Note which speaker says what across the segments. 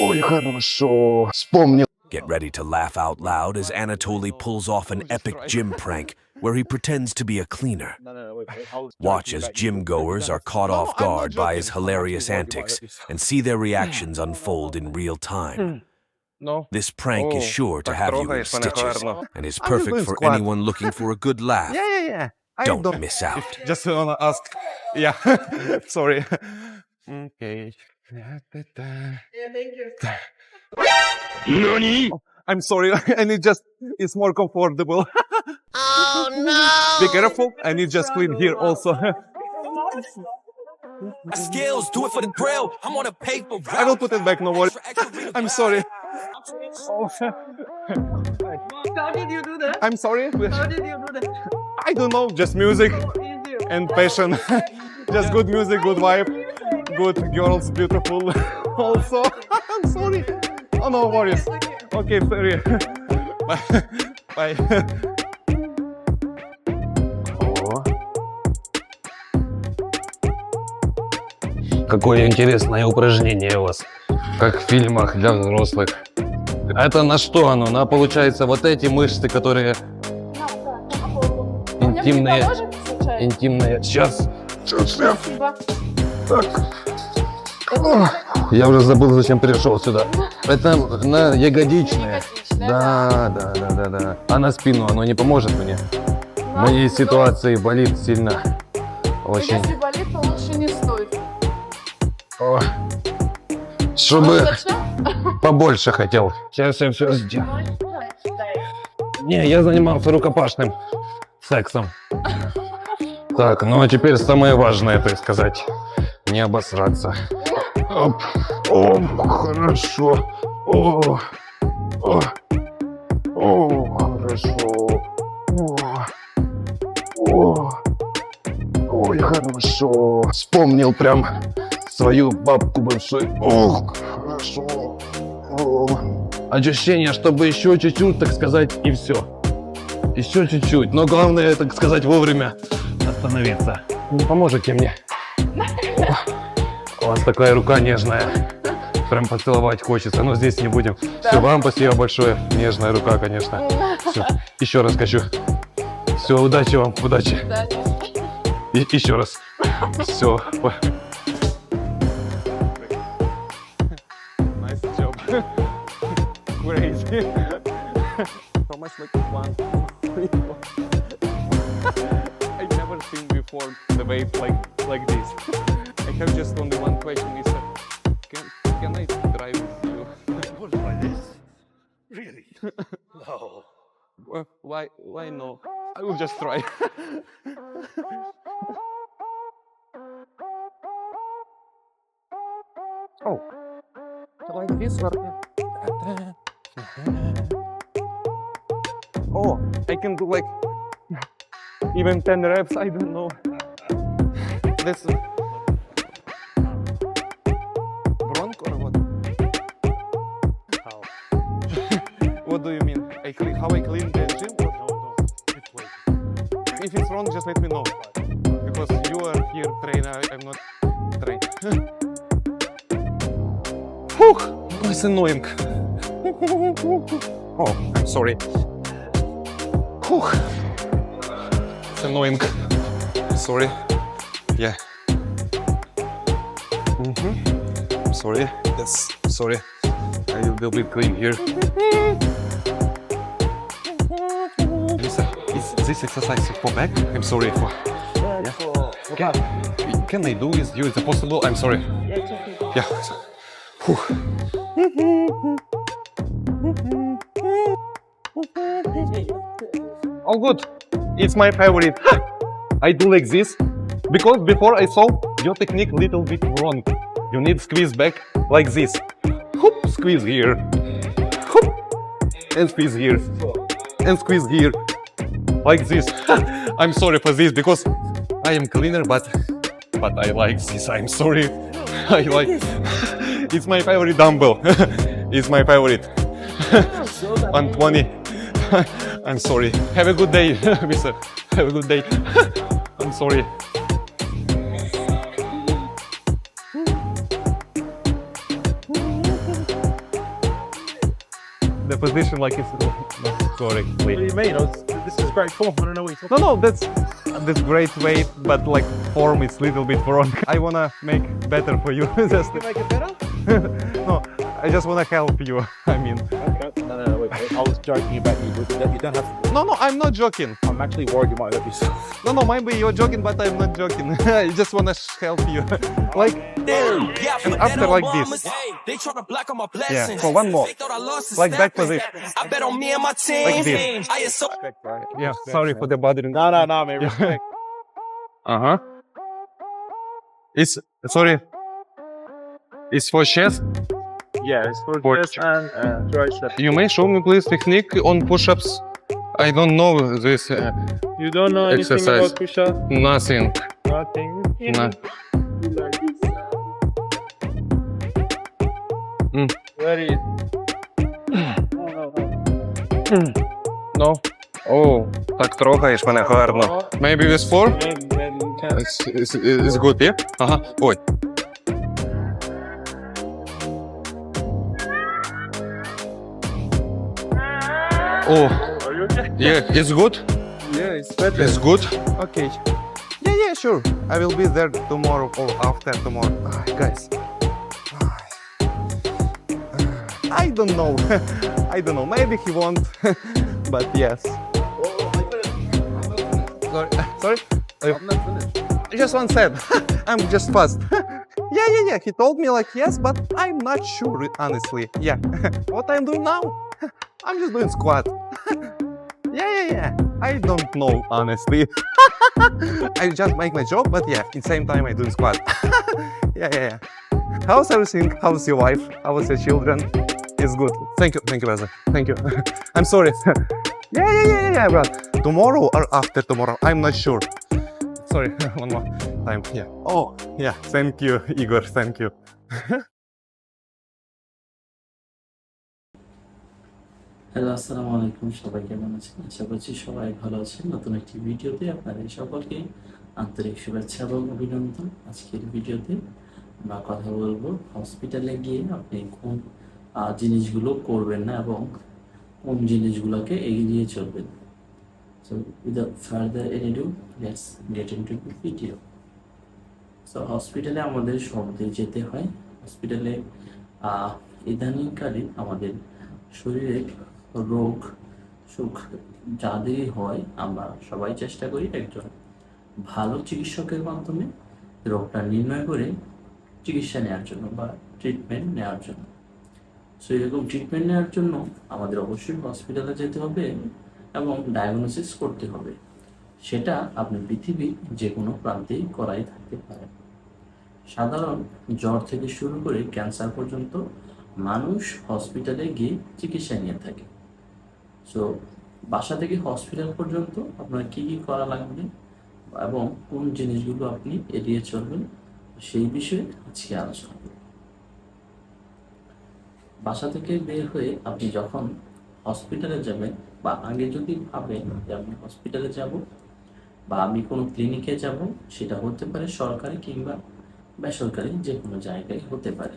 Speaker 1: Ой, хорошо. Вспомнил.
Speaker 2: Get ready to laugh out loud as Anatoly pulls off an epic gym prank where he pretends to be a cleaner. Watch as gym goers are caught off guard by his hilarious antics and see their reactions unfold in real time.
Speaker 3: No.
Speaker 2: This prank is sure to have you in stitches and is perfect for
Speaker 3: squat.
Speaker 2: anyone looking for a good laugh.
Speaker 3: Yeah.
Speaker 2: Don't miss out.
Speaker 3: Just wanna ask. Yeah. Sorry. Okay.
Speaker 4: Yeah, thank you.
Speaker 3: I'm sorry. And it's more comfortable.
Speaker 5: Oh no!
Speaker 3: Be careful. I need just clean here also.
Speaker 6: Skills, do it for the grill. I'm on a paper.
Speaker 3: I will put it back, no worry. I'm sorry.
Speaker 4: How did you do that?
Speaker 3: I'm sorry.
Speaker 4: How did you do that?
Speaker 3: I don't know, just music
Speaker 4: Easy.
Speaker 3: and passion. Just good music, good vibe, good girls, beautiful. Also, I'm sorry. Oh, no worries. Okay, sorry. Bye.
Speaker 7: Какое интересное упражнение у вас, как в фильмах для взрослых. Это на что оно? На, получается, вот эти мышцы, которые интимные. Интимные. Сейчас.
Speaker 4: Спасибо.
Speaker 7: Я уже забыл, зачем пришел сюда. Это на ягодичные.
Speaker 4: Да.
Speaker 7: Да. А на спину оно не поможет мне? В моей ситуации болит сильно. Очень.
Speaker 4: Если болит, то лучше не стоит.
Speaker 7: О. Чтобы
Speaker 4: Точно?
Speaker 7: побольше хотел. Сейчас я все сделаю. Не, я занимался рукопашным сексом. Так, ну а теперь самое важное, так сказать. Не обосраться. Оп. О, хорошо. О, хорошо.
Speaker 1: Ой, хорошо. Вспомнил прям
Speaker 7: Свою бабку бывшую.
Speaker 1: Ох, хорошо. О.
Speaker 7: Ощущение, чтобы еще чуть-чуть, так сказать, и все. Еще чуть-чуть. Но главное, так сказать, вовремя остановиться. Не поможете мне? У вас такая рука нежная. Прям поцеловать хочется, но здесь не будем. Все, вам спасибо большое. Нежная рука, конечно. Все, еще раз хочу. Все, удачи вам, удачи.
Speaker 4: Да.
Speaker 7: И еще раз. Все.
Speaker 3: Nice job. Crazy. How much like 1, 2, 3, 4. I've never seen before the wave like this. I have just only one question. Is can I drive with you?
Speaker 6: Like this? Really? No.
Speaker 3: Why no? I will just try. Oh, like this or oh, I can do like even 10 reps. I don't know. That's bronc or what?
Speaker 6: How?
Speaker 3: What do you mean? How I clean the gym?
Speaker 6: No. It's way.
Speaker 3: If it's wrong, just let me know. Because you are here trainer, I'm not trained. Whew, it's annoying. Oh, I'm sorry. Whew. It's annoying. Sorry. Yeah. Sorry. That's sorry. I will be clean here. Lisa, is this exercise for back? I'm sorry for. Yeah. Can I do with you? Is it possible? I'm sorry. Yeah. Whew. All good. It's my favorite. I do like this because before I saw your technique little bit wrong. You need squeeze back like this. Hoop, squeeze here. Hoop, and squeeze here. And squeeze here. Like this. I'm sorry for this because I am cleaner, but I like this. I'm sorry. I like. It's my favorite dumbbell. It's my favorite. 120. I'm sorry. Have a good day, mister. Have a good day. I'm sorry. the position like it's not correctly.
Speaker 6: What do you mean? This is great form. I don't know what you're
Speaker 3: No, no, that's great weight, but like form is little bit wrong. I wanna make better for you. Just
Speaker 6: talking about. Make it better?
Speaker 3: no, I just wanna help you. I mean,
Speaker 6: No, wait. I was joking about you. You don't have to.
Speaker 3: no, I'm not joking.
Speaker 6: I'm actually worried you might hurt yourself.
Speaker 3: No, maybe you're joking, but I'm not joking. I just wanna help you. Like, and after like this.
Speaker 6: They try to block all my
Speaker 3: Yeah,
Speaker 6: blessings.
Speaker 3: so one more.
Speaker 6: They thought I lost
Speaker 3: Like back position.
Speaker 6: I bet on me and my team.
Speaker 3: Like this.
Speaker 6: I am so
Speaker 3: Yeah, sorry for the bothering.
Speaker 6: No, man. Respect.
Speaker 3: Uh-huh. It's, sorry. It's for chest.
Speaker 6: Yeah, it's for
Speaker 3: For
Speaker 6: chest and tricep.
Speaker 3: You may show me please technique on push-ups. I don't know this,
Speaker 6: You don't know anything
Speaker 3: Exercise.
Speaker 6: about push-up?
Speaker 3: nothing.
Speaker 6: Nothing.
Speaker 3: No.
Speaker 6: Where is?
Speaker 3: No. О, так трогаєш мене гарно. Maybe with four? It's good, yeah? Ага, ой. Oh,
Speaker 6: Are you okay?
Speaker 3: yeah, it's good?
Speaker 6: Yeah, it's better.
Speaker 3: It's good? Okay. Yeah, sure. I will be there tomorrow or after tomorrow. Guys. I don't know. I don't know. Maybe he won't. But yes. Sorry?
Speaker 6: I'm not finished.
Speaker 3: Just one set. I'm just fast. Yeah. He told me like yes, but I'm not sure honestly. Yeah. What I'm doing now? I'm just doing squat. Yeah. I don't know honestly. I just make my job, but yeah, in same time I do squat. Yeah. How's everything? How's your wife? How's your children? It's good. Thank you, brother. Thank you. I'm sorry. Yeah, bro. Tomorrow or after tomorrow? I'm not sure. Sorry, one more time. Yeah. Oh, yeah. Thank you, Igor. Thank you.
Speaker 8: Hello আসসালামু আলাইকুম, সবাই কেমন আছেন? আশা করছি সবাই ভালো আছেন। নতুন একটি ভিডিওতে আপনাদের সকলকে আন্তরিক শুভেচ্ছা এবং অভিনন্দন। আজকের ভিডিওতে আমরা কথা বলবো হসপিটালে গিয়ে আপনি কোন জিনিসগুলো করবেন না এবং কোন জিনিসগুলোকে এগিয়ে চলবেন। So without further any let's get into the video. So হসপিটালে আমাদের সবদিকে যেতে হয়। হসপিটালে ইদানিংকালে আমাদের শরীরে রোগ সুখ যাদেরই হয়, আমরা সবাই চেষ্টা করি একজন ভালো চিকিৎসকের মাধ্যমে রোগটা নির্ণয় করে চিকিৎসা নেওয়ার জন্য বা ট্রিটমেন্ট নেওয়ার জন্য। সো এরকম ট্রিটমেন্ট নেওয়ার জন্য আমাদের অবশ্যই হসপিটালে যেতে হবে এবং ডায়াগনোসিস করতে হবে। সেটা আপনি পৃথিবীর যে কোনো প্রান্তেই করাই থাকতে পারেন। সাধারণ জ্বর থেকে শুরু করে ক্যান্সার পর্যন্ত মানুষ হসপিটালে গিয়ে চিকিৎসা নিয়ে থাকে। সো বাসা থেকে হসপিটাল পর্যন্ত আপনার কী করা লাগবে এবং কোন জিনিসগুলো আপনি এড়িয়ে চলবেন সেই বিষয়ে আজকে আলোচনা করব। বাসা থেকে বের হয়ে আপনি যখন হসপিটালে যাবেন বা আগে যদি ভাবেন যে আমি হসপিটালে যাব বা আমি কোনো ক্লিনিকে যাব, সেটা হতে পারে সরকারি কিংবা বেসরকারি, যে কোনো জায়গায় হতে পারে।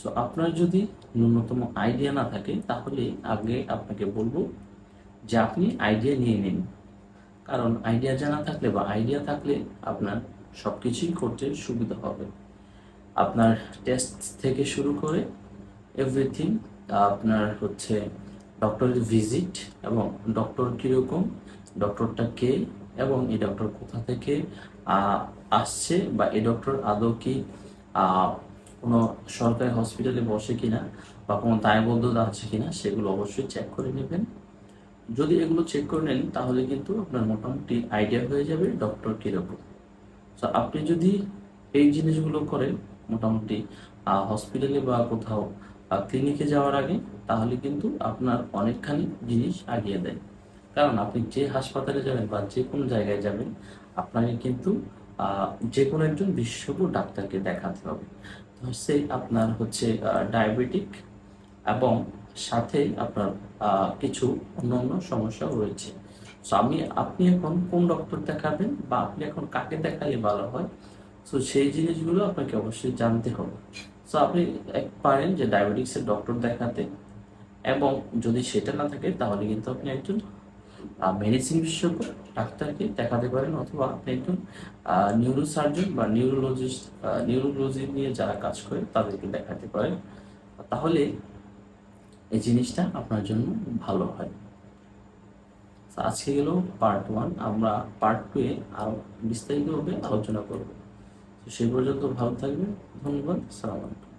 Speaker 8: সো আপনার যদি ন্যূনতম আইডিয়া না থাকে তাহলে আগে আপনাকে বলবো যে আপনি আইডিয়া নিয়ে নিন। কারণ আইডিয়া জানা থাকলে বা আইডিয়া থাকলে আপনার সব কিছুই করতে সুবিধা হবে। আপনার টেস্ট থেকে শুরু করে এভরিথিং, আপনার হচ্ছে ডক্টরের ভিজিট এবং ডক্টর কীরকম, ডক্টরটা কে এবং এই ডক্টর কোথা থেকে আসছে বা এই ডক্টর আদৌ কি কোনো সরকারি হসপিটালে বসে কিনা বা কোনো দায়বদ্ধতা আছে কিনা, সেগুলো অবশ্যই চেক করে নেবেন। যদি এগুলো চেক করে নেন তাহলে কিন্তু আপনার মোটামুটি আইডিয়া হয়ে যাবে ডক্টর কীরকম। সো আপনি যদি এই জিনিসগুলো করেন মোটামুটি হসপিটালে বা কোথাও ক্লিনিকে যাওয়ার আগে, তাহলে কিন্তু আপনার অনেকখানি জিনিস আগিয়ে দেয়। কারণ আপনি যে হাসপাতালে যাবেন বা যে কোনো জায়গায় যাবেন, আপনাকে কিন্তু যে কোনো একজন বিশেষজ্ঞ ডাক্তারকে দেখাতে হবে। হচ্ছে আপনার হচ্ছে ডায়াবেটিক এবং সাথে আপনার কিছু অন্যান্য সমস্যাও রয়েছে। সো আপনি এখন কোন ডক্টর দেখাবেন বা আপনি এখন কাকে দেখালে ভালো হয়, সো সেই জিনিসগুলো আপনাকে অবশ্যই জানতে হবে। সো আপনি পারেন যে ডায়াবেটিক্সের ডক্টর দেখাতে এবং যদি সেটা না থাকে তাহলে কিন্তু আপনি একজন মেডিসিন বিশেষজ্ঞ ডাক্তারকে দেখাতে পারেন, অথবা আপনি একজন নিউরোসার্জন বা নিউরোলজি নিয়ে যারা কাজ করে তাদেরকে দেখাতে পারেন। তাহলে এই জিনিসটা আপনার জন্য ভালো হয়। তো আজকে গেল পার্ট 1, আমরা পার্ট 2 এ আরো বিস্তারিতভাবে আলোচনা করব। তো সেই পর্যন্ত ভালো থাকবেন, ধন্যবাদ, আসসালামু আলাইকুম।